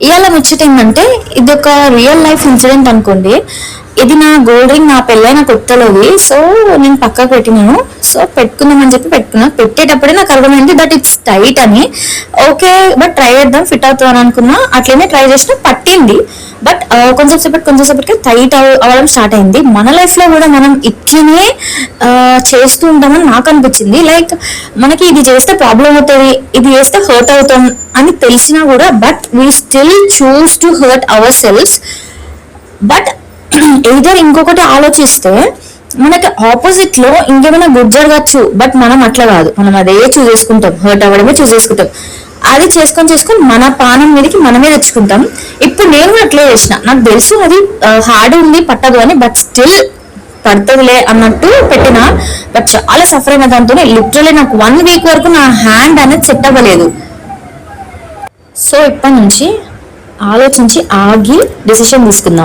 ఇవాళ ముచ్చట ఏంటంటే ఇది ఒక రియల్ లైఫ్ ఇన్సిడెంట్ అనుకోండి. ఇది నా గోల్డ్ రింగ్ నా పెళ్ళైన కొత్తలోది. సో నేను పక్కకు పెట్టినాను. సో పెట్టుకుందామని చెప్పి పెట్టుకున్నా. పెట్టేటప్పుడే నాకు అర్థమైంది దట్ ఇట్స్ టైట్ అని. ఓకే బట్ ట్రై చేద్దాం ఫిట్ అవుతుంది అని అనుకున్నా. అట్లనే ట్రై చేసిన పట్టింది. బట్ కొంచెం సేపటికి టైట్ అవ్వడం స్టార్ట్ అయింది. మన లైఫ్ లో కూడా మనం ఇట్లనే చేస్తూ ఉంటామని నాకు అనిపించింది. లైక్ మనకి ఇది చేస్తే ప్రాబ్లం అవుతుంది, ఇది చేస్తే హర్ట్ అవుతాం అని తెలిసినా కూడా but we still choose to hurt ourselves. But ఏదో ఇంకొకటి ఆలోచిస్తే మనకి ఆపోజిట్ లో ఇంకేమైనా గుడ్ జరగచ్చు. బట్ మనం అట్లా కాదు, మనం అదే చూస్ చేసుకుంటాం, హర్ట్ అవ్వడమే చూస్ చేసుకుంటాం. అది చేసుకొని మన పానం మీదకి మనమే తెచ్చుకుంటాం. ఇప్పుడు నేను అట్లే చేసిన, నాకు తెలుసు అది హార్డ్ ఉంది పట్టదు అని, బట్ స్టిల్ పడుతుందిలే అన్నట్టు పెట్టిన. బట్ చాలా సఫర్ అయిన దాంతో లిటరలీ నాకు 1 వీక్ వరకు నా హ్యాండ్ అనేది సెట్ అవ్వలేదు. సో ఇప్పటి నుంచి ఆలోచించి ఆగి డెసిషన్ తీసుకుందాం.